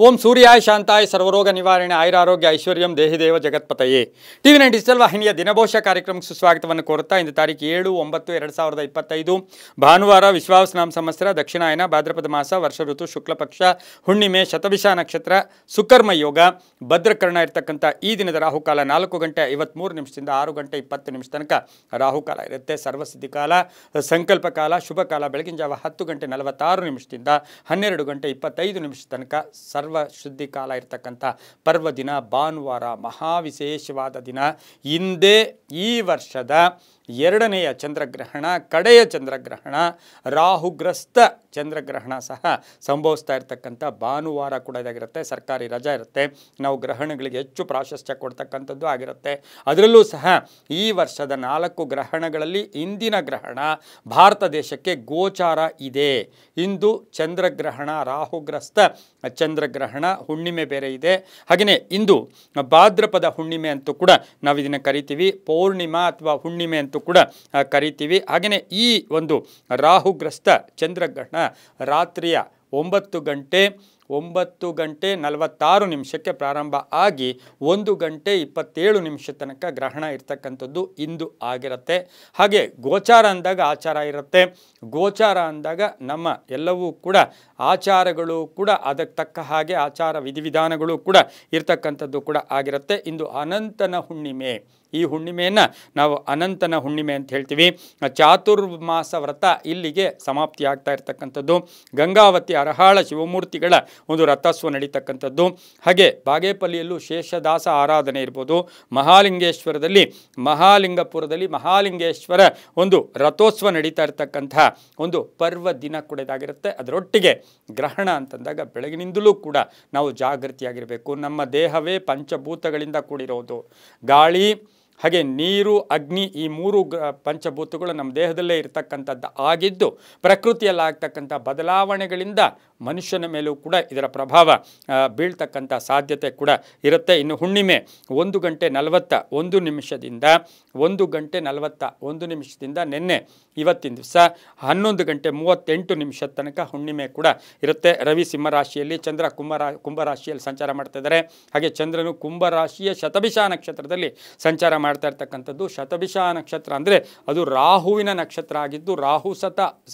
ಓಂ ಸೂರ್ಯಾಯ ಶಾಂತಾಯ ಸರ್ವರೋಗ ನಿವಾರಣೆ ಆಯುರಾರೋಗ್ಯ Aishwaryam ದೇಹಿದೇವ ಜಗತ್ಪತಯೇ TV9 digital ವಾಹಿನಿಯ ದಿನಭೋಷ ಕಾರ್ಯಕ್ರಮಕ್ಕೆ ಸುಸ್ವಾಗತವನ್ನು ಕೋರುತ್ತಾ ಇಂದು ತಾರೀಕು 7-9-2025 ಭಾನುವಾರ ವಿಶ್ವಾವಸನಾಮ ಸಂವತ್ಸರ ದಕ್ಷಿಣಾಯನ ಭಾದ್ರಪದ ಮಾಸ ವರ್ಷ ಋತು ಶುಕ್ಲ ಪಕ್ಷ ಹುಣ್ಣಿಮೆ ಶತಭಿಷ ನಕ್ಷತ್ರ ಸುಕರ್ಮ ಯೋಗ ಭದ್ರಕರ್ಣ ಇರತಕ್ಕಂಥ ಈ ದಿನದ ರಾಹುಕಾಲ 4:53 6:20 ತನಕ ರಾಹುಕಾಲ ಇರುತ್ತೆ. ಸರ್ವಸಿದ್ಧಿ ಕಾಲ, ಸಂಕಲ್ಪ ಕಾಲ, ಶುಭ ಕಾಲ ಬೆಳಗಿನ ಜಾವ 10:46 12:25 ತನಕ ಸರ್ವ ಶುದ್ಧಿ ಕಾಲ ಇರತಕ್ಕಂಥ ಪರ್ವ ದಿನ ಭಾನುವಾರ ಮಹಾವಿಶೇಷವಾದ ದಿನ. ಹಿಂದೆ ಈ ವರ್ಷದ ಎರಡನೆಯ ಚಂದ್ರಗ್ರಹಣ, ಕಡೆಯ ಚಂದ್ರಗ್ರಹಣ, ರಾಹುಗ್ರಸ್ತ ಚಂದ್ರಗ್ರಹಣ ಸಹ ಸಂಭವಿಸ್ತಾ ಇರತಕ್ಕಂಥ ಭಾನುವಾರ ಕೂಡ ಇದಾಗಿರುತ್ತೆ. ಸರ್ಕಾರಿ ರಜಾ ಇರುತ್ತೆ. ನಾವು ಗ್ರಹಣಗಳಿಗೆ ಹೆಚ್ಚು ಪ್ರಾಶಸ್ತ್ಯ ಕೊಡ್ತಕ್ಕಂಥದ್ದು ಆಗಿರುತ್ತೆ. ಅದರಲ್ಲೂ ಸಹ ಈ ವರ್ಷದ 4 ಗ್ರಹಣಗಳಲ್ಲಿ ಇಂದಿನ ಗ್ರಹಣ ಭಾರತ ದೇಶಕ್ಕೆ ಗೋಚಾರ ಇದೆ. ಇಂದು ಚಂದ್ರಗ್ರಹಣ, ರಾಹುಗ್ರಸ್ತ ಚಂದ್ರಗ್ರಹಣ, ಹುಣ್ಣಿಮೆ ಬೇರೆ ಇದೆ. ಹಾಗೆಯೇ ಇಂದು ಭಾದ್ರಪದ ಹುಣ್ಣಿಮೆ ಅಂತೂ ಕೂಡ ನಾವು ಇದನ್ನು ಕರಿತೀವಿ, ಪೌರ್ಣಿಮಾ ಅಥವಾ ಹುಣ್ಣಿಮೆ ಅಂತೂ ಕೂಡ ಕರಿತೀವಿ. ಹಾಗೆಯೇ ಈ ಒಂದು ರಾಹುಗ್ರಸ್ತ ಚಂದ್ರಗ್ರಹಣ ರಾತ್ರಿಯ 9:46 ಪ್ರಾರಂಭ ಆಗಿ 1:27 ತನಕ ಗ್ರಹಣ ಇರ್ತಕ್ಕಂಥದ್ದು ಇಂದು ಆಗಿರುತ್ತೆ. ಹಾಗೆ ಗೋಚಾರ ಅಂದಾಗ ಆಚಾರ ಇರುತ್ತೆ. ಗೋಚಾರ ಅಂದಾಗ ನಮ್ಮ ಎಲ್ಲವೂ ಕೂಡ ಆಚಾರಗಳು ಕೂಡ ಅದಕ್ಕೆ ತಕ್ಕ ಹಾಗೆ ಆಚಾರ ವಿಧಿವಿಧಾನಗಳು ಕೂಡ ಇರ್ತಕ್ಕಂಥದ್ದು ಕೂಡ ಆಗಿರುತ್ತೆ. ಇಂದು ಅನಂತನ ಹುಣ್ಣಿಮೆ. ಈ ಹುಣ್ಣಿಮೆಯನ್ನು ನಾವು ಅನಂತನ ಹುಣ್ಣಿಮೆ ಅಂತ ಹೇಳ್ತೀವಿ. ಚಾತುರ್ಮಾಸ ವ್ರತ ಇಲ್ಲಿಗೆ ಸಮಾಪ್ತಿ ಆಗ್ತಾ ಇರ್ತಕ್ಕಂಥದ್ದು. ಗಂಗಾವತಿ ಅರಹಾಳ ಶಿವಮೂರ್ತಿಗಳ ಒಂದು ರಥೋತ್ಸವ ನಡೀತಕ್ಕಂಥದ್ದು. ಹಾಗೆ ಬಾಗೇಪಲ್ಲಿಯಲ್ಲೂ ಶೇಷದಾಸ ಆರಾಧನೆ ಇರ್ಬೋದು. ಮಹಾಲಿಂಗೇಶ್ವರದಲ್ಲಿ ಮಹಾಲಿಂಗಪುರದಲ್ಲಿ ಮಹಾಲಿಂಗೇಶ್ವರ ಒಂದು ರಥೋತ್ಸವ ನಡೀತಾ ಇರ್ತಕ್ಕಂಥ ಒಂದು ಪರ್ವ ದಿನ ಕೂಡ ಇದಾಗಿರುತ್ತೆ. ಅದರೊಟ್ಟಿಗೆ ಗ್ರಹಣ ಅಂತಂದಾಗ ಬೆಳಗಿನಿಂದಲೂ ಕೂಡ ನಾವು ಜಾಗೃತಿಯಾಗಿರಬೇಕು. ನಮ್ಮ ದೇಹವೇ ಪಂಚಭೂತಗಳಿಂದ ಕೂಡಿರೋದು. ಗಾಳಿ, ಹಾಗೆ ನೀರು, ಅಗ್ನಿ, ಈ 3 ಪಂಚಭೂತಗಳು ನಮ್ಮ ದೇಹದಲ್ಲೇ ಇರತಕ್ಕಂಥದ್ದು ಆಗಿದ್ದು ಪ್ರಕೃತಿಯಲ್ಲಿ ಆಗ್ತಕ್ಕಂಥ ಬದಲಾವಣೆಗಳಿಂದ ಮನುಷ್ಯನ ಮೇಲೂ ಕೂಡ ಇದರ ಪ್ರಭಾವ ಬೀಳ್ತಕ್ಕಂಥ ಸಾಧ್ಯತೆ ಕೂಡ ಇರುತ್ತೆ. ಇನ್ನು ಹುಣ್ಣಿಮೆ 1:41 ನಿನ್ನೆ ಇವತ್ತಿನ ದಿವಸ 11:38 ತನಕ ಹುಣ್ಣಿಮೆ ಕೂಡ ಇರುತ್ತೆ. ರವಿ ಸಿಂಹರಾಶಿಯಲ್ಲಿ, ಚಂದ್ರ ಕುಂಭರಾಶಿಯಲ್ಲಿ ಸಂಚಾರ ಮಾಡ್ತಾ ಇದ್ದಾರೆ. ಹಾಗೆ ಚಂದ್ರನು ಕುಂಭರಾಶಿಯ ಶತಭಿಷ ನಕ್ಷತ್ರದಲ್ಲಿ ಸಂಚಾರ ಮಾಡ್ತಾ ಇರ್ತಕ್ಕಂಥದ್ದು. ಶತಭಿಷ ನಕ್ಷತ್ರ ಅಂದರೆ ಅದು ರಾಹುವಿನ ನಕ್ಷತ್ರ ಆಗಿದ್ದು ರಾಹು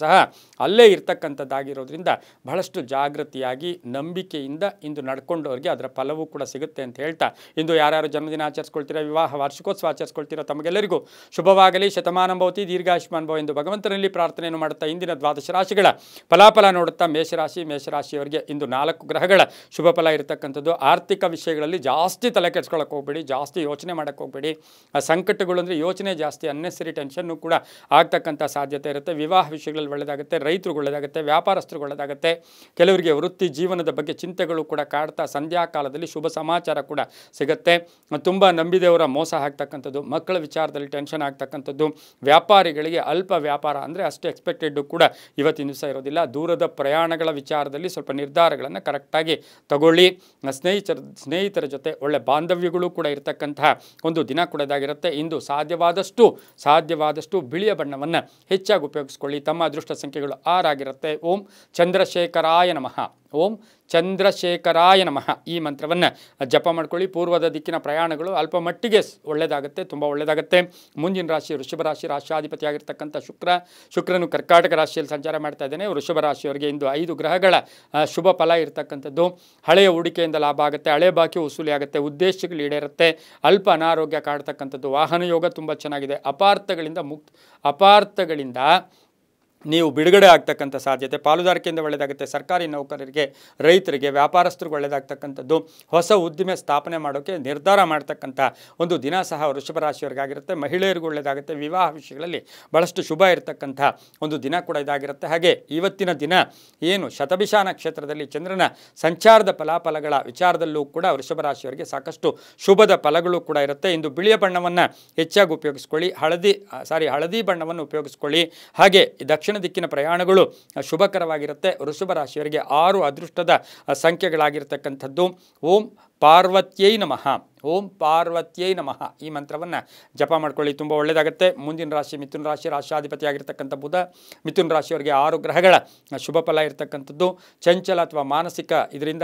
ಸಹ ಅಲ್ಲೇ ಇರ್ತಕ್ಕಂಥದ್ದಾಗಿರೋದ್ರಿಂದ ಬಹಳಷ್ಟು ಜಾಗೃತಿಯಾಗಿ ನಂಬಿಕೆಯಿಂದ ಇಂದು ನಡ್ಕೊಂಡವ್ರಿಗೆ ಅದರ ಫಲವೂ ಕೂಡ ಸಿಗುತ್ತೆ ಅಂತ ಹೇಳ್ತಾ, ಇಂದು ಯಾರ್ಯಾರು ಜನ್ಮದಿನ ಆಚರಿಸ್ಕೊಳ್ತೀರಾ, ವಿವಾಹ ವಾರ್ಷಿಕೋತ್ಸವ ಆಚರಿಸ್ಕೊಳ್ತೀರಾ, ತಮಗೆಲ್ಲರಿಗೂ ಶುಭವಾಗಲಿ, ಶತಮಾನಂ ಭವತಿ, ದೀರ್ಘಾಯುಷ್ಮಾನ್ ಭವ ಎಂದು ಭಗವಂತನಲ್ಲಿ ಪ್ರಾರ್ಥನೆಯನ್ನು ಮಾಡುತ್ತಾ ಇಂದಿನ ದ್ವಾದಶ ರಾಶಿಗಳ ಫಲಾಫಲ ನೋಡುತ್ತಾ ಮೇಷರಾಶಿಯವರಿಗೆ ಇಂದು 4 ಗ್ರಹಗಳ ಶುಭ ಫಲ ಇರತಕ್ಕಂಥದ್ದು. ಆರ್ಥಿಕ ವಿಷಯಗಳಲ್ಲಿ ಜಾಸ್ತಿ ತಲೆ ಕೆಡಿಸ್ಕೊಳ್ಳೋಕೆ ಹೋಗಬೇಡಿ, ಜಾಸ್ತಿ ಯೋಚನೆ ಮಾಡೋಕ್ಕೆ ಹೋಗಬೇಡಿ. ಸಂಕಟಗಳು ಅಂದರೆ ಯೋಚನೆ ಜಾಸ್ತಿ, ಅನ್ನೆಸರಿ ಟೆನ್ಷನ್ನು ಕೂಡ ಆಗ್ತಕ್ಕಂಥ ಸಾಧ್ಯತೆ ಇರುತ್ತೆ. ವಿವಾಹ ವಿಷಯಗಳಲ್ಲಿ ಒಳ್ಳೆಯದಾಗುತ್ತೆ, ರೈತರಿಗೆ ಒಳ್ಳೆಯದಾಗುತ್ತೆ, ವ್ಯಾಪಾರಸ್ಥರಿಗೆ ಒಳ್ಳೆಯದಾಗುತ್ತೆ. ಕೆಲವರಿಗೆ ವೃತ್ತಿ ಜೀವನದ ಬಗ್ಗೆ ಚಿಂತೆಗಳು ಕೂಡ ಕಾಡ್ತಾ ಸಂಧ್ಯಾ ಕಾಲದಲ್ಲಿ ಶುಭ ಸಮಾಚಾರ ಕೂಡ ಸಿಗುತ್ತೆ. ತುಂಬ ನಂಬಿದವರ ಮೋಸ ಆಗ್ತಕ್ಕಂಥದ್ದು, ಮಕ್ಕಳ ವಿಚಾರದಲ್ಲಿ ಟೆನ್ಷನ್ ಆಗ್ತಕ್ಕಂಥದ್ದು, ವ್ಯಾಪಾರಿಗಳಿಗೆ ಅಲ್ಪ ವ್ಯಾಪಾರ ಅಂದರೆ ಅಷ್ಟು ಎಕ್ಸ್ಪೆಕ್ಟೆಡ್ ಕೂಡ ಇವತ್ತಿನ ದಿವಸ ಇರೋದಿಲ್ಲ. ದೂರದ ಪ್ರಯಾಣಗಳ ವಿಚಾರದಲ್ಲಿ ಸ್ವಲ್ಪ ನಿರ್ಧಾರಗಳನ್ನು ಕರೆಕ್ಟಾಗಿ ತಗೊಳ್ಳಿ. ಸ್ನೇಹಿತರ ಜೊತೆ ಒಳ್ಳೆ ಬಾಂಧವ್ಯಗಳು ಕೂಡ ಇರತಕ್ಕಂತಹ ಒಂದು ದಿನ ಕೂಡ ಇದಾಗಿರುತ್ತೆ. ಇಂದು ಸಾಧ್ಯವಾದಷ್ಟು ಬಿಳಿಯ ಬಣ್ಣವನ್ನು ಹೆಚ್ಚಾಗಿ ಉಪಯೋಗಿಸ್ಕೊಳ್ಳಿ. ತಮ್ಮ ಅದೃಷ್ಟ ಸಂಖ್ಯೆಗಳು 6 ಆಗಿರುತ್ತೆ. ಓಂ ಚಂದ್ರಶೇಖರಾಯ ನಮಃ. ಓಂ ಚಂದ್ರಶೇಖರಾಯ ನಮಃ ಈ ಮಂತ್ರವನ್ನು ಜಪ ಮಾಡ್ಕೊಳ್ಳಿ. ಪೂರ್ವದ ದಿಕ್ಕಿನ ಪ್ರಯಾಣಗಳು ಅಲ್ಪ ಮಟ್ಟಿಗೆ ಒಳ್ಳೆಯದಾಗುತ್ತೆ, ತುಂಬ ಒಳ್ಳೆಯದಾಗುತ್ತೆ. ಮುಂದಿನ ರಾಶಿ ವೃಷಭ ರಾಶಿ. ರಾಶಿಯಾಧಿಪತಿಯಾಗಿರ್ತಕ್ಕಂಥ ಶುಕ್ರನು ಕರ್ಕಾಟಕ ರಾಶಿಯಲ್ಲಿ ಸಂಚಾರ ಮಾಡ್ತಾ ಇದ್ದಾನೆ. ವೃಷಭ ರಾಶಿಯವರಿಗೆ ಇಂದು 5 ಗ್ರಹಗಳ ಶುಭ ಫಲ ಇರತಕ್ಕಂಥದ್ದು. ಹಳೆಯ ಹೂಡಿಕೆಯಿಂದ ಲಾಭ ಆಗುತ್ತೆ, ಹಳೆ ಬಾಕಿ ವಸೂಲಿ ಆಗುತ್ತೆ, ಉದ್ದೇಶಗಳು ಈಡೇರುತ್ತೆ. ಅಲ್ಪ ಅನಾರೋಗ್ಯ ಕಾಡ್ತಕ್ಕಂಥದ್ದು. ವಾಹನ ಯೋಗ ತುಂಬ ಚೆನ್ನಾಗಿದೆ. ಅಪಾರ್ಥಗಳಿಂದ ನೀವು ಬಿಡುಗಡೆ ಆಗ್ತಕ್ಕಂಥ ಸಾಧ್ಯತೆ. ಪಾಲುದಾರಿಕೆಯಿಂದ ಒಳ್ಳೆಯದಾಗುತ್ತೆ. ಸರ್ಕಾರಿ ನೌಕರರಿಗೆ, ರೈತರಿಗೆ, ವ್ಯಾಪಾರಸ್ಥರಿಗೆ ಒಳ್ಳೆಯದಾಗ್ತಕ್ಕಂಥದ್ದು. ಹೊಸ ಉದ್ದಿಮೆ ಸ್ಥಾಪನೆ ಮಾಡೋಕ್ಕೆ ನಿರ್ಧಾರ ಮಾಡ್ತಕ್ಕಂಥ ಒಂದು ದಿನ ಸಹ ವೃಷಭ ರಾಶಿಯವರಿಗಾಗಿರುತ್ತೆ. ಮಹಿಳೆಯರಿಗೂ ಒಳ್ಳೆಯದಾಗುತ್ತೆ. ವಿವಾಹ ವಿಷಯಗಳಲ್ಲಿ ಭಾಳಷ್ಟು ಶುಭ ಇರತಕ್ಕಂಥ ಒಂದು ದಿನ ಕೂಡ ಇದಾಗಿರುತ್ತೆ. ಹಾಗೆ ಇವತ್ತಿನ ದಿನ ಏನು ಶತಭಿಷ ನಕ್ಷತ್ರದಲ್ಲಿ ಚಂದ್ರನ ಸಂಚಾರದ ಫಲಾಫಲಗಳ ವಿಚಾರದಲ್ಲೂ ಕೂಡ ವೃಷಭ ರಾಶಿಯವರಿಗೆ ಸಾಕಷ್ಟು ಶುಭದ ಫಲಗಳು ಕೂಡ ಇರುತ್ತೆ. ಇಂದು ಬಿಳಿಯ ಬಣ್ಣವನ್ನು ಹೆಚ್ಚಾಗಿ ಉಪಯೋಗಿಸ್ಕೊಳ್ಳಿ. ಹಳದಿ ಬಣ್ಣವನ್ನು ಉಪಯೋಗಿಸ್ಕೊಳ್ಳಿ. ಹಾಗೆ ದಕ್ಷಿಣ ದಿಕ್ಕಿನ ಪ್ರಯಾಣಗಳು ಶುಭಕರವಾಗಿರುತ್ತೆ. ವೃಷಭ ರಾಶಿಯವರಿಗೆ 6 ಅದೃಷ್ಟದ ಸಂಖ್ಯೆಗಳಾಗಿರ್ತಕ್ಕಂಥದ್ದು. ಓಂ ಪಾರ್ವತ್ಯೈ ನಮಃ. ಓಂ ಪಾರ್ವತ್ಯೈ ನಮಃ ಈ ಮಂತ್ರವನ್ನು ಜಪ ಮಾಡ್ಕೊಳ್ಳಿ, ತುಂಬ ಒಳ್ಳೆಯದಾಗುತ್ತೆ. ಮುಂದಿನ ರಾಶಿ ಮಿಥುನ ರಾಶಿ, ರಾಶಾಧಿಪತಿ ಆಗಿರ್ತಕ್ಕಂಥ ಬುಧ. ಮಿಥುನ ರಾಶಿಯವರಿಗೆ 6 ಗ್ರಹಗಳ ಶುಭ ಫಲ ಇರತಕ್ಕಂಥದ್ದು. ಚಂಚಲ ಅಥವಾ ಮಾನಸಿಕ ಇದರಿಂದ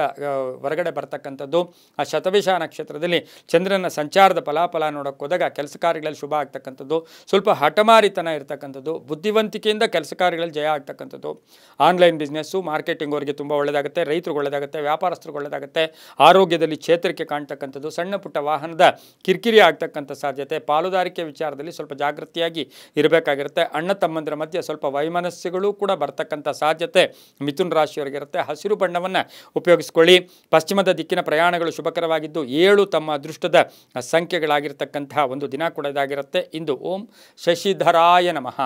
ಹೊರಗಡೆ ಬರ್ತಕ್ಕಂಥದ್ದು. ಆ ಶತಭಿಷ ನಕ್ಷತ್ರದಲ್ಲಿ ಚಂದ್ರನ ಸಂಚಾರದ ಫಲಾಫಲ ನೋಡೋಕೆ ಹೋದಾಗ ಕೆಲಸ ಕಾರ್ಯಗಳಲ್ಲಿ ಶುಭ ಆಗ್ತಕ್ಕಂಥದ್ದು. ಸ್ವಲ್ಪ ಹಠಮಾರಿತನ ಇರತಕ್ಕಂಥದ್ದು. ಬುದ್ಧಿವಂತಿಕೆಯಿಂದ ಕೆಲಸ ಕಾರ್ಯಗಳಲ್ಲಿ ಜಯ ಆಗ್ತಕ್ಕಂಥದ್ದು. ಆನ್ಲೈನ್ ಬಿಸ್ನೆಸ್ಸು ಮಾರ್ಕೆಟಿಂಗ್ ಅವರಿಗೆ ತುಂಬ ಒಳ್ಳೆಯದಾಗುತ್ತೆ. ರೈತರಿಗೆ ಒಳ್ಳೆಯದಾಗುತ್ತೆ, ವ್ಯಾಪಾರಸ್ಥರಿಗೆ ಒಳ್ಳೆಯದಾಗುತ್ತೆ. ಆರೋಗ್ಯದಲ್ಲಿ ಚೇತರಿಕೆ ಕಾಣ್ತಕ್ಕಂಥದ್ದು. ಸಣ್ಣ ಪುಟ್ಟ ವಾಹನದ ಕಿರಿಕಿರಿ ಆಗ್ತಕ್ಕಂಥ ಸಾಧ್ಯತೆ. ಪಾಲುದಾರಿಕೆ ವಿಚಾರದಲ್ಲಿ ಸ್ವಲ್ಪ ಜಾಗೃತಿಯಾಗಿ ಇರಬೇಕಾಗಿರುತ್ತೆ. ಅಣ್ಣ ತಮ್ಮಂದಿರ ಮಧ್ಯೆ ಸ್ವಲ್ಪ ವೈಮನಸ್ಸುಗಳು ಕೂಡ ಬರ್ತಕ್ಕಂಥ ಸಾಧ್ಯತೆ ಮಿಥುನ ರಾಶಿಯವರಿಗಿರುತ್ತೆ. ಹಸಿರು ಬಣ್ಣವನ್ನು ಉಪಯೋಗಿಸ್ಕೊಳ್ಳಿ. ಪಶ್ಚಿಮದ ದಿಕ್ಕಿನ ಪ್ರಯಾಣಗಳು ಶುಭಕರವಾಗಿದ್ದು 7 ತಮ್ಮ ಅದೃಷ್ಟದ ಸಂಖ್ಯೆಗಳಾಗಿರ್ತಕ್ಕಂತಹ ಒಂದು ದಿನ ಕೂಡ ಇದಾಗಿರುತ್ತೆ. ಇಂದು ಓಂ ಶಶಿಧರಾಯ ನಮಃ,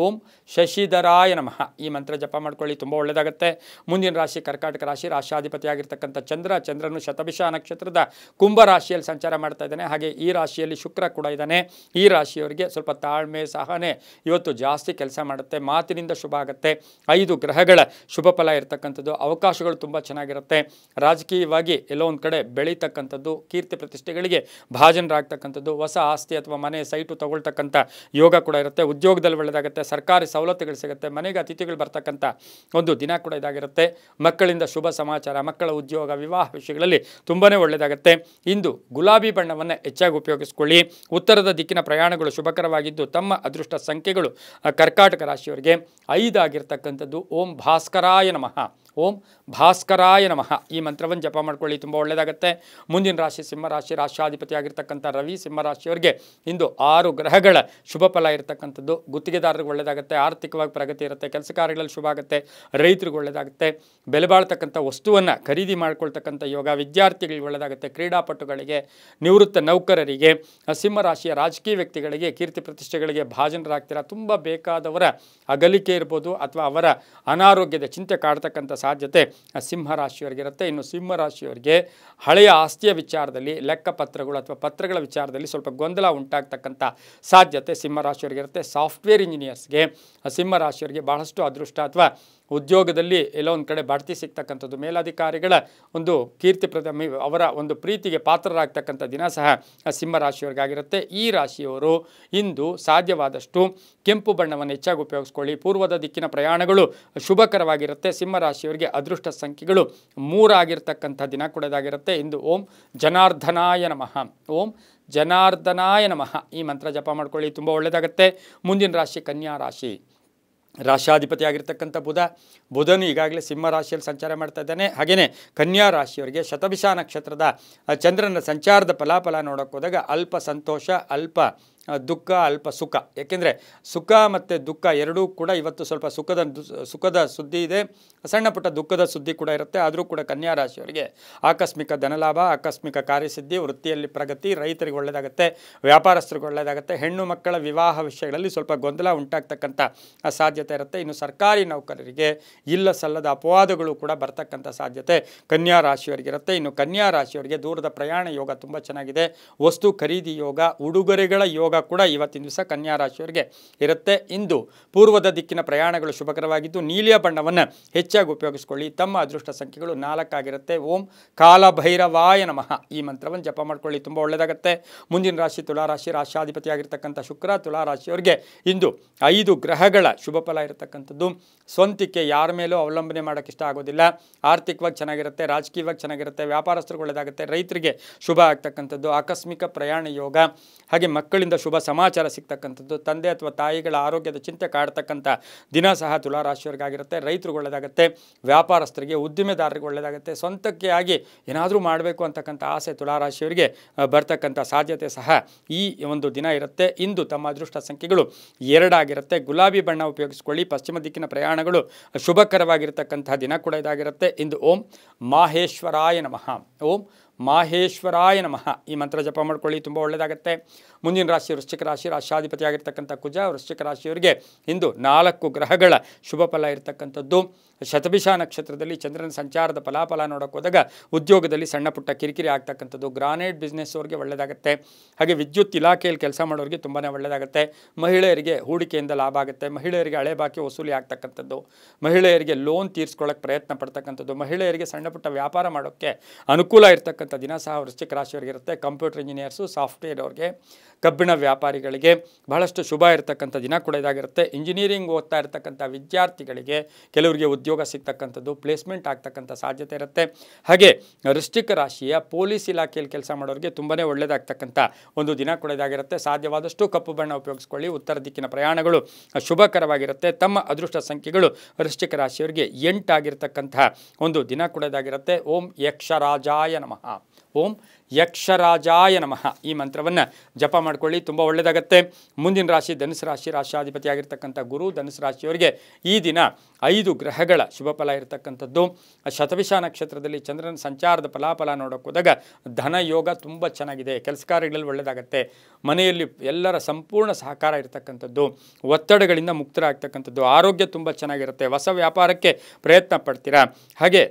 ಓಂ ಶಶಿಧರಾಯ ನಮಃ ಈ ಮಂತ್ರ ಜಪ ಮಾಡ್ಕೊಳ್ಳಿ, ತುಂಬ ಒಳ್ಳೆಯದಾಗುತ್ತೆ. ಮುಂದಿನ ರಾಶಿ ಕರ್ಕಾಟಕ ರಾಶಿ, ರಾಶಾಧಿಪತಿಯಾಗಿರ್ತಕ್ಕಂಥ ಚಂದ್ರನು ಶತಭಿಷ ನಕ್ಷತ್ರದ ಕುಂಭ ರಾಶಿಯಲ್ಲಿ ಸಂಚಾರ ಮಾಡ್ತಾ ಇದ್ದಾನೆ. ಹಾಗೆ ಈ ರಾಶಿಯಲ್ಲಿ ಶುಕ್ರ ಕೂಡ ಇದ್ದಾನೆ. ಈ ರಾಶಿಯವರಿಗೆ ಸ್ವಲ್ಪ ತಾಳ್ಮೆ ಸಹನೆ ಇವತ್ತು ಜಾಸ್ತಿ ಕೆಲಸ ಮಾಡುತ್ತೆ. ಮಾತಿನಿಂದ ಶುಭ ಆಗುತ್ತೆ. 5 ಗ್ರಹಗಳ ಶುಭ ಫಲ ಇರತಕ್ಕಂಥದ್ದು. ಅವಕಾಶಗಳು ತುಂಬ ಚೆನ್ನಾಗಿರುತ್ತೆ. ರಾಜಕೀಯವಾಗಿ ಎಲ್ಲೋ ಒಂದು ಕಡೆ ಬೆಳೀತಕ್ಕಂಥದ್ದು. ಕೀರ್ತಿ ಪ್ರತಿಷ್ಠೆಗಳಿಗೆ ಭಾಜನರಾಗ್ತಕ್ಕಂಥದ್ದು. ಹೊಸ ಆಸ್ತಿ ಅಥವಾ ಮನೆ ಸೈಟು ತಗೊಳ್ತಕ್ಕಂಥ ಯೋಗ ಕೂಡ ಇರುತ್ತೆ. ಉದ್ಯೋಗದಲ್ಲಿ ಒಳ್ಳೆಯದಾಗುತ್ತೆ. ಸರ್ಕಾರಿ ಸವಲತ್ತುಗಳು ಸಿಗುತ್ತೆ. ಮನೆಗೆ ಅತಿಥಿಗಳು ಬರ್ತಕ್ಕಂಥ ಒಂದು ದಿನ ಕೂಡ ಇದಾಗಿರುತ್ತೆ. ಮಕ್ಕಳಿಂದ ಶುಭ ಸಮಾಚಾರ, ಮಕ್ಕಳ ಉದ್ಯೋಗ, ವಿವಾಹ ವಿಷಯಗಳಲ್ಲಿ ತುಂಬಾ ಒಳ್ಳೆಯದಾಗುತ್ತೆ. ಇಂದು ಗುಲಾಬಿ ಬಣ್ಣವನ್ನು ಹೆಚ್ಚಾಗಿ ಉಪಯೋಗಿಸ್ಕೊಳ್ಳಿ. ಉತ್ತರದ ದಿಕ್ಕಿನ ಪ್ರಯಾಣಗಳು ಶುಭಕರವಾಗಿದ್ದು ತಮ್ಮ ಅದೃಷ್ಟ ಸಂಖ್ಯೆಗಳು ಕರ್ಕಾಟಕ ರಾಶಿಯವರಿಗೆ 5 ಆಗಿರ್ತಕ್ಕಂಥದ್ದು. ಓಂ ಭಾಸ್ಕರಾಯ ನಮಃ, ಓಂ ಭಾಸ್ಕರಾಯ ನಮಃ ಈ ಮಂತ್ರವನ್ನು ಜಪ ಮಾಡ್ಕೊಳ್ಳಿ, ತುಂಬ ಒಳ್ಳೆಯದಾಗುತ್ತೆ. ಮುಂದಿನ ರಾಶಿ ಸಿಂಹರಾಶಿ, ರಾಶಾಧಿಪತಿ ಆಗಿರ್ತಕ್ಕಂಥ ರವಿ ಸಿಂಹರಾಶಿಯವರಿಗೆ ಇಂದು 6 ಗ್ರಹಗಳ ಶುಭ ಫಲ ಇರತಕ್ಕಂಥದ್ದು. ಗುತ್ತಿಗೆದಾರರಿಗೆ ಒಳ್ಳೆಯದಾಗುತ್ತೆ. ಆರ್ಥಿಕವಾಗಿ ಪ್ರಗತಿ ಇರುತ್ತೆ. ಕೆಲಸ ಕಾರ್ಯಗಳಲ್ಲಿ ಶುಭ ಆಗುತ್ತೆ. ರೈತರಿಗೆ ಒಳ್ಳೆಯದಾಗುತ್ತೆ. ಬೆಲೆ ಬಾಳ್ತಕ್ಕಂಥ ವಸ್ತುವನ್ನು ಖರೀದಿ ಮಾಡ್ಕೊಳ್ತಕ್ಕಂಥ ಯೋಗ. ವಿದ್ಯಾರ್ಥಿಗಳಿಗೆ ಒಳ್ಳೆಯದಾಗುತ್ತೆ. ಕ್ರೀಡಾಪಟುಗಳಿಗೆ, ನಿವೃತ್ತ ನೌಕರರಿಗೆ, ಸಿಂಹರಾಶಿಯ ರಾಜಕೀಯ ವ್ಯಕ್ತಿಗಳಿಗೆ, ಕೀರ್ತಿ ಪ್ರತಿಷ್ಠೆಗಳಿಗೆ ಭಾಜನರಾಗ್ತೀರಾ. ತುಂಬ ಬೇಕಾದವರ ಅಗಲಿಕೆ ಇರ್ಬೋದು ಅಥವಾ ಅವರ ಅನಾರೋಗ್ಯದ ಚಿಂತೆ ಕಾಡ್ತಕ್ಕಂಥ ಸಾಧ್ಯತೆ ಸಿಂಹರಾಶಿಯವರಿಗಿರುತ್ತೆ. ಇನ್ನು ಸಿಂಹರಾಶಿಯವರಿಗೆ ಹಳೆಯ ಆಸ್ತಿಯ ವಿಚಾರದಲ್ಲಿ, ಲೆಕ್ಕಪತ್ರಗಳು ಅಥವಾ ಪತ್ರಗಳ ವಿಚಾರದಲ್ಲಿ ಸ್ವಲ್ಪ ಗೊಂದಲ ಉಂಟಾಗ್ತಕ್ಕಂಥ ಸಾಧ್ಯತೆ ಸಿಂಹರಾಶಿಯವರಿಗಿರುತ್ತೆ. ಸಾಫ್ಟ್ವೇರ್ ಇಂಜಿನಿಯರ್ಸ್ಗೆ ಸಿಂಹರಾಶಿಯವರಿಗೆ ಬಹಳಷ್ಟು ಅದೃಷ್ಟ ಅಥವಾ ಉದ್ಯೋಗದಲ್ಲಿ ಎಲ್ಲೋ ಒಂದು ಕಡೆ ಬಡ್ತಿ ಸಿಗ್ತಕ್ಕಂಥದ್ದು. ಮೇಲಾಧಿಕಾರಿಗಳ ಒಂದು ಅವರ ಒಂದು ಪ್ರೀತಿಗೆ ಪಾತ್ರರಾಗ್ತಕ್ಕಂಥ ದಿನ ಸಹ ಸಿಂಹರಾಶಿಯವರಿಗಾಗಿರುತ್ತೆ. ಈ ರಾಶಿಯವರು ಇಂದು ಸಾಧ್ಯವಾದಷ್ಟು ಕೆಂಪು ಬಣ್ಣವನ್ನು ಹೆಚ್ಚಾಗಿ ಉಪಯೋಗಿಸ್ಕೊಳ್ಳಿ. ಪೂರ್ವದ ದಿಕ್ಕಿನ ಪ್ರಯಾಣಗಳು ಶುಭಕರವಾಗಿರುತ್ತೆ. ಸಿಂಹರಾಶಿಯವರಿಗೆ ಅದೃಷ್ಟ ಸಂಖ್ಯೆಗಳು 3 ಆಗಿರ್ತಕ್ಕಂಥ ದಿನ ಕೂಡ ಇದಾಗಿರುತ್ತೆ. ಇಂದು ಓಂ ಜನಾರ್ದನಾಯ ನಮಃ, ಓಂ ಜನಾರ್ದನಾಯ ನಮಃ ಈ ಮಂತ್ರ ಜಪ ಮಾಡ್ಕೊಳ್ಳಿ, ತುಂಬ ಒಳ್ಳೆಯದಾಗುತ್ತೆ. ಮುಂದಿನ ರಾಶಿ ಕನ್ಯಾ ರಾಶಿ, ರಾಶಾಧಿಪತಿ ಆಗಿರ್ತಕ್ಕಂಥ ಬುಧನು ಈಗಾಗಲೇ ಸಿಂಹ ರಾಶಿಯಲ್ಲಿ ಸಂಚಾರ ಮಾಡ್ತಾ ಇದ್ದಾನೆ. ಹಾಗೆಯೇ ಕನ್ಯಾ ರಾಶಿಯವರಿಗೆ ಶತಭಿಷ ನಕ್ಷತ್ರದ ಚಂದ್ರನ ಸಂಚಾರದ ಫಲಾಫಲ ನೋಡೋಕೆ ಹೋದಾಗ ಅಲ್ಪ ಸಂತೋಷ, ಅಲ್ಪ ದುಃಖ, ಅಲ್ಪ ಸುಖ. ಏಕೆಂದರೆ ಸುಖ ಮತ್ತು ದುಃಖ ಎರಡೂ ಕೂಡ ಇವತ್ತು ಸ್ವಲ್ಪ ಸುಖದ ಸುದ್ದಿ ಇದೆ, ಸಣ್ಣ ಪುಟ್ಟ ದುಃಖದ ಸುದ್ದಿ ಕೂಡ ಇರುತ್ತೆ. ಆದರೂ ಕೂಡ ಕನ್ಯಾ ರಾಶಿಯವರಿಗೆ ಆಕಸ್ಮಿಕ ಧನಲಾಭ, ಆಕಸ್ಮಿಕ ಕಾರ್ಯಸಿದ್ಧಿ, ವೃತ್ತಿಯಲ್ಲಿ ಪ್ರಗತಿ, ರೈತರಿಗೆ ಒಳ್ಳೆಯದಾಗುತ್ತೆ, ವ್ಯಾಪಾರಸ್ಥರಿಗೆ ಒಳ್ಳೆಯದಾಗುತ್ತೆ. ಹೆಣ್ಣು ಮಕ್ಕಳ ವಿವಾಹ ವಿಷಯಗಳಲ್ಲಿ ಸ್ವಲ್ಪ ಗೊಂದಲ ಉಂಟಾಗ್ತಕ್ಕಂಥ ಸಾಧ್ಯತೆ ಇರುತ್ತೆ. ಇನ್ನು ಸರ್ಕಾರಿ ನೌಕರರಿಗೆ ಇಲ್ಲ ಸಲ್ಲದ ಅಪವಾದಗಳು ಕೂಡ ಬರ್ತಕ್ಕಂಥ ಸಾಧ್ಯತೆ ಕನ್ಯಾ ರಾಶಿಯವರಿಗಿರುತ್ತೆ. ಇನ್ನು ಕನ್ಯಾ ರಾಶಿಯವರಿಗೆ ದೂರದ ಪ್ರಯಾಣ ಯೋಗ ತುಂಬ ಚೆನ್ನಾಗಿದೆ. ವಸ್ತು ಖರೀದಿ ಯೋಗ, ಉಡುಗೊರೆಗಳ ಯೋಗ ಕೂಡ ಇವತ್ತಿನ ದಿವಸ ಕನ್ಯಾ ರಾಶಿಯವರಿಗೆ ಇರುತ್ತೆ. ಇಂದು ಪೂರ್ವದ ದಿಕ್ಕಿನ ಪ್ರಯಾಣಗಳು ಶುಭಕರವಾಗಿದ್ದು ನೀಲಿಯ ಬಣ್ಣವನ್ನು ಹೆಚ್ಚಾಗಿ ಉಪಯೋಗಿಸ್ಕೊಳ್ಳಿ. ತಮ್ಮ ಅದೃಷ್ಟ ಸಂಖ್ಯೆಗಳು 4 ಆಗಿರುತ್ತೆ. ಓಂ ಕಾಲಭೈರವಾಯ ನಮಃ ಈ ಮಂತ್ರವನ್ನು ಜಪ ಮಾಡ್ಕೊಳ್ಳಿ, ತುಂಬ ಒಳ್ಳೆಯದಾಗುತ್ತೆ. ಮುಂದಿನ ರಾಶಿ ತುಲಾರಾಶಿ, ರಾಶಾಧಿಪತಿಯಾಗಿರ್ತಕ್ಕಂಥ ಶುಕ್ರ ತುಲಾರಾಶಿಯವರಿಗೆ ಇಂದು 5 ಗ್ರಹಗಳ ಶುಭ ಫಲ ಇರತಕ್ಕಂಥದ್ದು. ಸ್ವಂತಿಕೆ ಯಾರ ಮೇಲೂ ಅವಲಂಬನೆ ಮಾಡೋಕ್ಕೆ ಇಷ್ಟ ಆಗೋದಿಲ್ಲ. ಆರ್ಥಿಕವಾಗಿ ಚೆನ್ನಾಗಿರುತ್ತೆ, ರಾಜಕೀಯವಾಗಿ ಚೆನ್ನಾಗಿರುತ್ತೆ, ವ್ಯಾಪಾರಸ್ಥರಿಗೆ ಒಳ್ಳೆಯದಾಗುತ್ತೆ, ರೈತರಿಗೆ ಶುಭ ಆಗ್ತಕ್ಕಂಥದ್ದು. ಆಕಸ್ಮಿಕ ಪ್ರಯಾಣ ಯೋಗ, ಹಾಗೆ ಮಕ್ಕಳಿಂದ ಶುಭ ಸಮಾಚಾರ ಸಿಗ್ತಕ್ಕಂಥದ್ದು. ತಂದೆ ಅಥವಾ ತಾಯಿಗಳ ಆರೋಗ್ಯದ ಚಿಂತೆ ಕಾಡ್ತಕ್ಕಂಥ ದಿನ ಸಹ ತುಲಾರಾಶಿಯವರಿಗಾಗಿರುತ್ತೆ. ರೈತರಿಗೆ ಒಳ್ಳೆಯದಾಗುತ್ತೆ, ವ್ಯಾಪಾರಸ್ಥರಿಗೆ, ಉದ್ದಿಮೆದಾರರಿಗೆ ಒಳ್ಳೆಯದಾಗುತ್ತೆ. ಸ್ವಂತಕ್ಕೆ ಆಗಿ ಏನಾದರೂ ಮಾಡಬೇಕು ಅಂತಕ್ಕಂಥ ಆಸೆ ತುಲಾರಾಶಿಯವರಿಗೆ ಬರ್ತಕ್ಕಂಥ ಸಾಧ್ಯತೆ ಸಹ ಈ ಒಂದು ದಿನ ಇರುತ್ತೆ. ಇಂದು ತಮ್ಮ ಅದೃಷ್ಟ ಸಂಖ್ಯೆಗಳು 2 ಆಗಿರುತ್ತೆ. ಗುಲಾಬಿ ಬಣ್ಣ ಉಪಯೋಗಿಸ್ಕೊಳ್ಳಿ. ಪಶ್ಚಿಮ ದಿಕ್ಕಿನ ಪ್ರಯಾಣಗಳು ಶುಭಕರವಾಗಿರ್ತಕ್ಕಂಥ ದಿನ ಕೂಡ ಇದಾಗಿರುತ್ತೆ. ಇಂದು ಓಂ ಮಾಹೇಶ್ವರಾಯ ನಮಃ, ಓಂ ಮಾಹೇಶ್ವರಾಯ ನಮಃ ಈ ಮಂತ್ರ ಜಪ ಮಾಡ್ಕೊಳ್ಳಿ, ತುಂಬ ಒಳ್ಳೆಯದಾಗುತ್ತೆ. ಮುಂದಿನ ರಾಶಿ ವೃಶ್ಚಿಕ ರಾಶಿ, ರಾಶಾಧಿಪತಿಯಾಗಿರ್ತಕ್ಕಂಥ ಕುಜ ವೃಶ್ಚಿಕ ರಾಶಿಯವರಿಗೆ ಇಂದು 4 ಗ್ರಹಗಳ ಶುಭ ಫಲ ಇರತಕ್ಕಂಥದ್ದು. ಶತಭಿಷ ನಕ್ಷತ್ರದಲ್ಲಿ ಚಂದ್ರನ ಸಂಚಾರದ ಫಲಾಫಲ ನೋಡೋಕೆ ಹೋದಾಗ ಉದ್ಯೋಗದಲ್ಲಿ ಸಣ್ಣ ಪುಟ್ಟ ಕಿರಿಕಿರಿ ಆಗ್ತಕ್ಕಂಥದ್ದು, ಗ್ರಾನೈಟ್ ಬಿಸ್ನೆಸ್ ಅವ್ರಿಗೆ ಒಳ್ಳೆಯದಾಗುತ್ತೆ. ಹಾಗೆ ವಿದ್ಯುತ್ ಇಲಾಖೆಯಲ್ಲಿ ಕೆಲಸ ಮಾಡೋರಿಗೆ ತುಂಬಾ ಒಳ್ಳೆಯದಾಗುತ್ತೆ. ಮಹಿಳೆಯರಿಗೆ ಹೂಡಿಕೆಯಿಂದ ಲಾಭ ಆಗುತ್ತೆ. ಮಹಿಳೆಯರಿಗೆ ಹಳೆ ಬಾಕಿ ವಸೂಲಿ ಆಗ್ತಕ್ಕಂಥದ್ದು, ಮಹಿಳೆಯರಿಗೆ ಲೋನ್ ತೀರಿಸ್ಕೊಳ್ಳೋಕೆ ಪ್ರಯತ್ನ ಪಡ್ತಕ್ಕಂಥದ್ದು, ಮಹಿಳೆಯರಿಗೆ ಸಣ್ಣ ಪುಟ್ಟ ವ್ಯಾಪಾರ ಮಾಡೋಕ್ಕೆ ಅನುಕೂಲ ಇರತಕ್ಕಂಥ ದಿನ ಸಹ ವೃಶ್ಚಿಕ ರಾಶಿಯವರಿಗೆ ಇರುತ್ತೆ. ಕಂಪ್ಯೂಟರ್ ಇಂಜಿನಿಯರ್ಸು, ಸಾಫ್ಟ್ವೇರ್ ಅವ್ರಿಗೆ, ಕಬ್ಬಿಣ ವ್ಯಾಪಾರಿಗಳಿಗೆ ಬಹಳಷ್ಟು ಶುಭ ಇರತಕ್ಕಂಥ ದಿನ ಕೂಡ ಇದಾಗಿರುತ್ತೆ. ಇಂಜಿನಿಯರಿಂಗ್ ಓದ್ತಾ ಇರತಕ್ಕಂಥ ವಿದ್ಯಾರ್ಥಿಗಳಿಗೆ ಕೆಲವರಿಗೆ ಉದ್ಯೋಗ ಸಿಗ್ತಕ್ಕಂಥದ್ದು, ಪ್ಲೇಸ್ಮೆಂಟ್ ಆಗ್ತಕ್ಕಂಥ ಸಾಧ್ಯತೆ ಇರುತ್ತೆ. ಹಾಗೆ ವೃಶ್ಚಿಕ ರಾಶಿಯ ಪೊಲೀಸ್ ಇಲಾಖೆಯಲ್ಲಿ ಕೆಲಸ ಮಾಡೋರಿಗೆ ತುಂಬಾ ಒಳ್ಳೆಯದಾಗ್ತಕ್ಕಂಥ ಒಂದು ದಿನ ಕೂಡ ಇದಾಗಿರುತ್ತೆ. ಸಾಧ್ಯವಾದಷ್ಟು ಕಪ್ಪು ಬಣ್ಣ ಉಪಯೋಗಿಸ್ಕೊಳ್ಳಿ. ಉತ್ತರ ದಿಕ್ಕಿನ ಪ್ರಯಾಣಗಳು ಶುಭಕರವಾಗಿರುತ್ತೆ. ತಮ್ಮ ಅದೃಷ್ಟ ಸಂಖ್ಯೆಗಳು ವೃಶ್ಚಿಕ ರಾಶಿಯವರಿಗೆ 8 ಆಗಿರ್ತಕ್ಕಂತಹ ಒಂದು ದಿನ ಕೂಡ ಇದಾಗಿರುತ್ತೆ. ಓಂ ಯಕ್ಷರಾಜಾಯ ನಮಃ. ಓಂ ಯಕ್ಷರಾಜಾಯ ನಮಃ ಈ ಮಂತ್ರವನ್ನು ಜಪ ಮಾಡ್ಕೊಳ್ಳಿ, ತುಂಬ ಒಳ್ಳೆಯದಾಗತ್ತೆ. ಮುಂದಿನ ರಾಶಿ ಧನುಸು ರಾಶಿ, ರಾಶಿಯಾಧಿಪತಿಯಾಗಿರ್ತಕ್ಕಂಥ ಗುರು. ಧನುಸು ರಾಶಿಯವರಿಗೆ ಈ ದಿನ 5 ಗ್ರಹಗಳ ಶುಭ ಫಲ ಇರತಕ್ಕಂಥದ್ದು. ಶತಭಿಷ ನಕ್ಷತ್ರದಲ್ಲಿ ಚಂದ್ರನ ಸಂಚಾರದ ಫಲಾಫಲ ನೋಡೋಕೆ ಹೋದಾಗ ಧನ ಯೋಗ ತುಂಬ ಚೆನ್ನಾಗಿದೆ. ಕೆಲಸ ಕಾರ್ಯಗಳಲ್ಲಿ ಒಳ್ಳೆಯದಾಗತ್ತೆ. ಮನೆಯಲ್ಲಿ ಎಲ್ಲರ ಸಂಪೂರ್ಣ ಸಹಕಾರ ಇರತಕ್ಕಂಥದ್ದು, ಒತ್ತಡಗಳಿಂದ ಮುಕ್ತರಾಗ್ತಕ್ಕಂಥದ್ದು, ಆರೋಗ್ಯ ತುಂಬ ಚೆನ್ನಾಗಿರುತ್ತೆ. ಹೊಸ ವ್ಯಾಪಾರಕ್ಕೆ ಪ್ರಯತ್ನ ಪಡ್ತೀರಾ. ಹಾಗೆ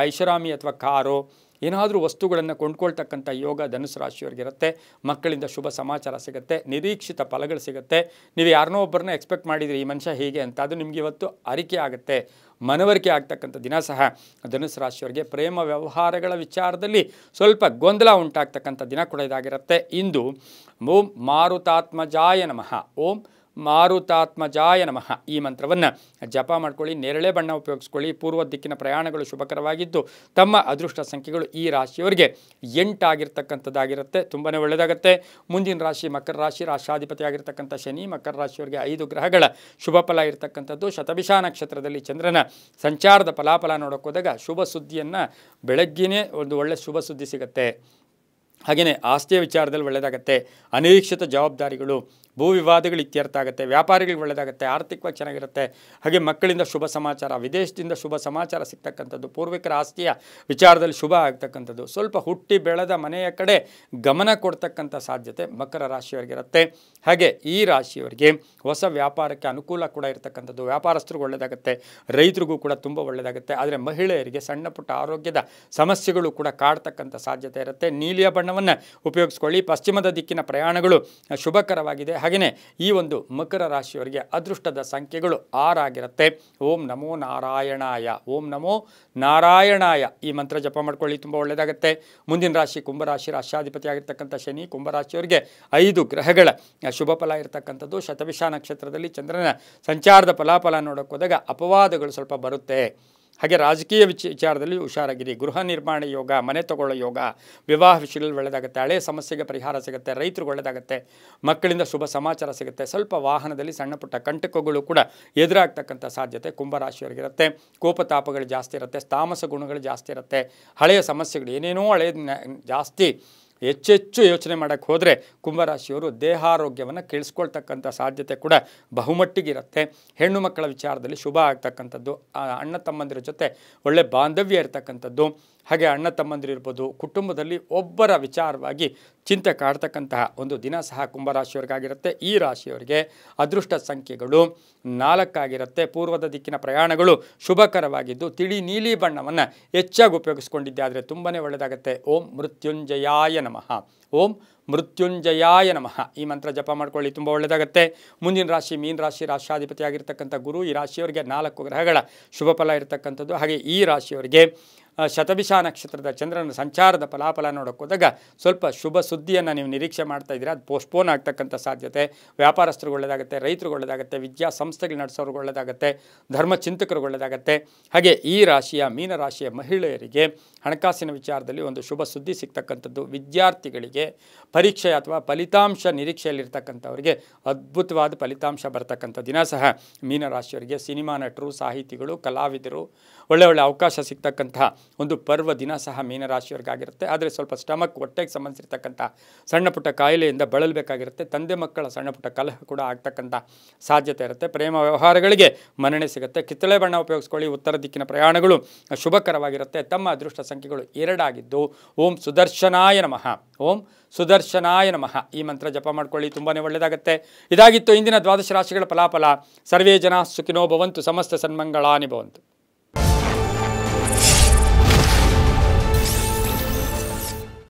ಐಷಾರಾಮಿ ಅಥವಾ ಕಾರು ಏನಾದರೂ ವಸ್ತುಗಳನ್ನು ಕೊಂಡ್ಕೊಳ್ತಕ್ಕಂಥ ಯೋಗ ಧನುಸು ರಾಶಿಯವರಿಗಿರುತ್ತೆ. ಮಕ್ಕಳಿಂದ ಶುಭ ಸಮಾಚಾರ ಸಿಗುತ್ತೆ, ನಿರೀಕ್ಷಿತ ಫಲಗಳು ಸಿಗುತ್ತೆ. ನೀವು ಯಾರನ್ನೋ ಒಬ್ಬರನ್ನ ಎಕ್ಸ್ಪೆಕ್ಟ್ ಮಾಡಿದ್ರಿ ಈ ಮನುಷ್ಯ ಹೀಗೆ ಅಂತ, ಅದು ನಿಮಗೆ ಇವತ್ತು ಅರಿಕೆ ಆಗುತ್ತೆ, ಮನವರಿಕೆ ಆಗ್ತಕ್ಕಂಥ ದಿನ ಸಹ ಧನುಸು ರಾಶಿಯವರಿಗೆ. ಪ್ರೇಮ ವ್ಯವಹಾರಗಳ ವಿಚಾರದಲ್ಲಿ ಸ್ವಲ್ಪ ಗೊಂದಲ ಉಂಟಾಗ್ತಕ್ಕಂಥ ದಿನ ಕೂಡ ಇದಾಗಿರುತ್ತೆ. ಇಂದು ಓಂ ಮಾರುತಾತ್ಮಜಾಯ ನಮಃ. ಓಂ ಮಾರುತಾತ್ಮಜಾಯ ನಮಃ ಈ ಮಂತ್ರವನ್ನು ಜಪ ಮಾಡ್ಕೊಳ್ಳಿ. ನೇರಳೆ ಬಣ್ಣ ಉಪಯೋಗಿಸ್ಕೊಳ್ಳಿ. ಪೂರ್ವ ದಿಕ್ಕಿನ ಪ್ರಯಾಣಗಳು ಶುಭಕರವಾಗಿದ್ದು ತಮ್ಮ ಅದೃಷ್ಟ ಸಂಖ್ಯೆಗಳು ಈ ರಾಶಿಯವರಿಗೆ 8 ಆಗಿರ್ತಕ್ಕಂಥದ್ದಾಗಿರುತ್ತೆ. ತುಂಬಾ ಒಳ್ಳೆಯದಾಗುತ್ತೆ. ಮುಂದಿನ ರಾಶಿ ಮಕರ ರಾಶಿ, ರಾಶಾಧಿಪತಿ ಆಗಿರ್ತಕ್ಕಂಥ ಶನಿ. ಮಕರ ರಾಶಿಯವರಿಗೆ 5 ಗ್ರಹಗಳ ಶುಭ ಫಲ ಇರತಕ್ಕಂಥದ್ದು. ಶತಭಿಷ ನಕ್ಷತ್ರದಲ್ಲಿ ಚಂದ್ರನ ಸಂಚಾರದ ಫಲಾಫಲ ನೋಡೋಕೆ ಹೋದಾಗ ಶುಭ ಸುದ್ದಿಯನ್ನು ಬೆಳಗ್ಗೆಯೇ ಒಂದು ಒಳ್ಳೆ ಶುಭ ಸುದ್ದಿ ಸಿಗುತ್ತೆ. ಹಾಗೆಯೇ ಆಸ್ತಿಯ ವಿಚಾರದಲ್ಲಿ ಒಳ್ಳೆಯದಾಗುತ್ತೆ. ಅನಿರೀಕ್ಷಿತ ಜವಾಬ್ದಾರಿಗಳು, ಭೂ ವಿವಾದಗಳು ಇತ್ಯರ್ಥ ಆಗುತ್ತೆ. ವ್ಯಾಪಾರಿಗಳಿಗೆ ಒಳ್ಳೆಯದಾಗುತ್ತೆ. ಆರ್ಥಿಕವಾಗಿ ಚೆನ್ನಾಗಿರುತ್ತೆ. ಹಾಗೆ ಮಕ್ಕಳಿಂದ ಶುಭ ಸಮಾಚಾರ, ವಿದೇಶದಿಂದ ಶುಭ ಸಮಾಚಾರ ಸಿಗ್ತಕ್ಕಂಥದ್ದು, ಪೂರ್ವಿಕರ ಆಸ್ತಿಯ ವಿಚಾರದಲ್ಲಿ ಶುಭ ಆಗ್ತಕ್ಕಂಥದ್ದು, ಸ್ವಲ್ಪ ಹುಟ್ಟಿ ಬೆಳೆದ ಮನೆಯ ಕಡೆ ಗಮನ ಕೊಡ್ತಕ್ಕಂಥ ಸಾಧ್ಯತೆ ಮಕರ ರಾಶಿಯವರಿಗಿರುತ್ತೆ. ಹಾಗೆ ಈ ರಾಶಿಯವರಿಗೆ ಹೊಸ ವ್ಯಾಪಾರಕ್ಕೆ ಅನುಕೂಲ ಕೂಡ ಇರತಕ್ಕಂಥದ್ದು. ವ್ಯಾಪಾರಸ್ಥರಿಗೂ ಒಳ್ಳೆಯದಾಗುತ್ತೆ, ರೈತರಿಗೂ ಕೂಡ ತುಂಬ ಒಳ್ಳೆಯದಾಗುತ್ತೆ. ಆದರೆ ಮಹಿಳೆಯರಿಗೆ ಸಣ್ಣ ಪುಟ್ಟ ಆರೋಗ್ಯದ ಸಮಸ್ಯೆಗಳು ಕೂಡ ಕಾಡ್ತಕ್ಕಂಥ ಸಾಧ್ಯತೆ ಇರುತ್ತೆ. ನೀಲಿಯ ಬಣ್ಣವನ್ನು ಉಪಯೋಗಿಸ್ಕೊಳ್ಳಿ. ಪಶ್ಚಿಮದ ದಿಕ್ಕಿನ ಪ್ರಯಾಣಗಳು ಶುಭಕರವಾಗಿದೆ. ಹಾಗೆಯೇ ಈ ಒಂದು ಮಕರ ರಾಶಿಯವರಿಗೆ ಅದೃಷ್ಟದ ಸಂಖ್ಯೆಗಳು 6 ಆಗಿರುತ್ತೆ. ಓಂ ನಮೋ ನಾರಾಯಣಾಯ. ಓಂ ನಮೋ ನಾರಾಯಣಾಯ ಈ ಮಂತ್ರ ಜಪ ಮಾಡ್ಕೊಳ್ಳಿ, ತುಂಬ ಒಳ್ಳೆಯದಾಗುತ್ತೆ. ಮುಂದಿನ ರಾಶಿ ಕುಂಭರಾಶಿ, ರಾಶಾಧಿಪತಿ ಆಗಿರ್ತಕ್ಕಂಥ ಶನಿ. ಕುಂಭರಾಶಿಯವರಿಗೆ 5 ಗ್ರಹಗಳ ಶುಭ ಫಲ ಇರತಕ್ಕಂಥದ್ದು. ಶತಭಿಷ ನಕ್ಷತ್ರದಲ್ಲಿ ಚಂದ್ರನ ಸಂಚಾರದ ಫಲಾಫಲ ನೋಡೋಕೆ ಹೋದಾಗ ಅಪವಾದಗಳು ಸ್ವಲ್ಪ ಬರುತ್ತೆ. ಹಾಗೆ ರಾಜಕೀಯ ವಿಚಾರದಲ್ಲಿ ಹುಷಾರಾಗಿರಿ. ಗೃಹ ನಿರ್ಮಾಣ ಯೋಗ, ಮನೆ ತಗೊಳ್ಳೋ ಯೋಗ, ವಿವಾಹ ವಿಷಯಗಳಲ್ಲಿ ಒಳ್ಳೆಯದಾಗುತ್ತೆ. ಹಳೆಯ ಸಮಸ್ಯೆಗೆ ಪರಿಹಾರ ಸಿಗುತ್ತೆ. ರೈತರಿಗೆ ಒಳ್ಳೆಯದಾಗುತ್ತೆ. ಮಕ್ಕಳಿಂದ ಶುಭ ಸಮಾಚಾರ ಸಿಗುತ್ತೆ. ಸ್ವಲ್ಪ ವಾಹನದಲ್ಲಿ ಸಣ್ಣ ಪುಟ್ಟ ಕಂಟಕಗಳು ಕೂಡ ಎದುರಾಗ್ತಕ್ಕಂಥ ಸಾಧ್ಯತೆ ಕುಂಭರಾಶಿಯವರಿಗಿರುತ್ತೆ. ಕೋಪತಾಪಗಳು ಜಾಸ್ತಿ ಇರುತ್ತೆ. ತಾಮಸ ಗುಣಗಳು ಜಾಸ್ತಿ ಇರುತ್ತೆ. ಹಳೆಯ ಸಮಸ್ಯೆಗಳು ಏನೇನೋ ಹಳೆಯ ಜಾಸ್ತಿ ಹೆಚ್ಚೆಚ್ಚು ಯೋಚನೆ ಮಾಡೋಕ್ಕೆ ಹೋದರೆ ಕುಂಭರಾಶಿಯವರು ದೇಹಾರೋಗ್ಯವನ್ನು ಕೇಳಿಸ್ಕೊಳ್ತಕ್ಕಂಥ ಸಾಧ್ಯತೆ ಕೂಡ ಬಹುಮಟ್ಟಿಗಿರುತ್ತೆ. ಹೆಣ್ಣು ಮಕ್ಕಳ ವಿಚಾರದಲ್ಲಿ ಶುಭ ಆಗ್ತಕ್ಕಂಥದ್ದು, ಅಣ್ಣ ತಮ್ಮಂದಿರ ಜೊತೆ ಒಳ್ಳೆ ಬಾಂಧವ್ಯ ಇರತಕ್ಕಂಥದ್ದು. ಹಾಗೆ ಅಣ್ಣ ತಮ್ಮಂದಿರಿರ್ಬೋದು, ಕುಟುಂಬದಲ್ಲಿ ಒಬ್ಬರ ವಿಚಾರವಾಗಿ ಚಿಂತೆ ಕಾಡ್ತಕ್ಕಂತಹ ಒಂದು ದಿನ ಸಹ ಕುಂಭರಾಶಿಯವರಿಗಾಗಿರುತ್ತೆ. ಈ ರಾಶಿಯವರಿಗೆ ಅದೃಷ್ಟ ಸಂಖ್ಯೆಗಳು 4 ಆಗಿರುತ್ತೆ. ಪೂರ್ವದ ದಿಕ್ಕಿನ ಪ್ರಯಾಣಗಳು ಶುಭಕರವಾಗಿದ್ದು ತಿಳಿ ನೀಲಿ ಬಣ್ಣವನ್ನು ಹೆಚ್ಚಾಗಿ ಉಪಯೋಗಿಸ್ಕೊಂಡಿದ್ದೆ ಆದರೆ ತುಂಬಾ ಒಳ್ಳೆಯದಾಗುತ್ತೆ. ಓಂ ಮೃತ್ಯುಂಜಯಾಯ ನಮಃ. ಓಂ ಮೃತ್ಯುಂಜಯಾಯ ನಮಃ ಈ ಮಂತ್ರ ಜಪ ಮಾಡ್ಕೊಳ್ಳಿ, ತುಂಬ ಒಳ್ಳೆಯದಾಗುತ್ತೆ. ಮುಂದಿನ ರಾಶಿ ಮೀನ ರಾಶಿ, ರಾಶಾಧಿಪತಿ ಆಗಿರ್ತಕ್ಕಂಥ ಗುರು. ಈ ರಾಶಿಯವರಿಗೆ 4 ಗ್ರಹಗಳ ಶುಭ ಫಲ ಇರತಕ್ಕಂಥದ್ದು. ಹಾಗೆ ಈ ರಾಶಿಯವರಿಗೆ ಶತಭಿಷ ನಕ್ಷತ್ರದ ಚಂದ್ರನ ಸಂಚಾರದ ಫಲಾಫಲ ನೋಡೋಕೆ ಹೋದಾಗ ಸ್ವಲ್ಪ ಶುಭ ಸುದ್ದಿಯನ್ನು ನೀವು ನಿರೀಕ್ಷೆ ಮಾಡ್ತಾ ಇದ್ದೀರಾ, ಅದು ಪೋಸ್ಟ್ಪೋನ್ ಆಗ್ತಕ್ಕಂಥ ಸಾಧ್ಯತೆ. ವ್ಯಾಪಾರಸ್ಥರಿಗೆ ಒಳ್ಳೆಯದಾಗುತ್ತೆ, ರೈತರಿಗೆ ಒಳ್ಳೆಯದಾಗುತ್ತೆ, ವಿದ್ಯಾಸಂಸ್ಥೆಗಳು ನಡೆಸೋರಿಗೆ ಒಳ್ಳೆಯದಾಗುತ್ತೆ, ಧರ್ಮ ಚಿಂತಕರಿಗೆ ಒಳ್ಳೆಯದಾಗುತ್ತೆ. ಹಾಗೆ ಈ ರಾಶಿಯ ಮೀನ ರಾಶಿಯ ಮಹಿಳೆಯರಿಗೆ ಹಣಕಾಸಿನ ವಿಚಾರದಲ್ಲಿ ಒಂದು ಶುಭ ಸುದ್ದಿ ಸಿಗ್ತಕ್ಕಂಥದ್ದು. ವಿದ್ಯಾರ್ಥಿಗಳಿಗೆ ಪರೀಕ್ಷೆ ಅಥವಾ ಫಲಿತಾಂಶ ನಿರೀಕ್ಷೆಯಲ್ಲಿರ್ತಕ್ಕಂಥವರಿಗೆ ಅದ್ಭುತವಾದ ಫಲಿತಾಂಶ ಬರ್ತಕ್ಕಂಥ ದಿನ ಸಹ ಮೀನರಾಶಿಯವರಿಗೆ. ಸಿನಿಮಾ ನಟರು, ಸಾಹಿತಿಗಳು, ಕಲಾವಿದರು ಒಳ್ಳೆ ಅವಕಾಶ ಸಿಗ್ತಕ್ಕಂಥ ಒಂದು ಪರ್ವ ದಿನ ಸಹ ಮೀನರಾಶಿಯವರಿಗಾಗಿರುತ್ತೆ. ಆದರೆ ಸ್ವಲ್ಪ ಸ್ಟಮಕ್, ಹೊಟ್ಟೆಗೆ ಸಂಬಂಧಿಸಿರ್ತಕ್ಕಂಥ ಸಣ್ಣ ಪುಟ್ಟ ಕಾಯಿಲೆಯಿಂದ ಬಳಲಬೇಕಾಗಿರುತ್ತೆ. ತಂದೆ ಮಕ್ಕಳ ಸಣ್ಣ ಪುಟ್ಟ ಕಲಹ ಕೂಡ ಆಗ್ತಕ್ಕಂಥ ಸಾಧ್ಯತೆ ಇರುತ್ತೆ. ಪ್ರೇಮ ವ್ಯವಹಾರಗಳಿಗೆ ಮನ್ನಣೆ ಸಿಗುತ್ತೆ. ಕಿತ್ತಳೆ ಬಣ್ಣ ಉಪಯೋಗಿಸ್ಕೊಳ್ಳಿ. ಉತ್ತರ ದಿಕ್ಕಿನ ಪ್ರಯಾಣಗಳು ಶುಭಕರವಾಗಿರುತ್ತೆ. ತಮ್ಮ ಅದೃಷ್ಟ ಸಂಖ್ಯೆಗಳು 2 ಆಗಿದ್ದು ಓಂ ಸುದರ್ಶನಾಯ ನಮಃ. ಓಂ ಸುದರ್ಶನಾಯ ನಮಃ ಈ ಮಂತ್ರ ಜಪ ಮಾಡ್ಕೊಳ್ಳಿ, ತುಂಬಾ ಒಳ್ಳೆಯದಾಗುತ್ತೆ. ಇದಾಗಿತ್ತು ಇಂದಿನ ದ್ವಾದಶ ರಾಶಿಗಳ ಫಲಾಫಲ. ಸರ್ವೇ ಜನ ಸುಖಿನೋ ಭವಂತು, ಸಮಸ್ತ ಸನ್ಮಂಗಳಾನಿ ಭವಂತು.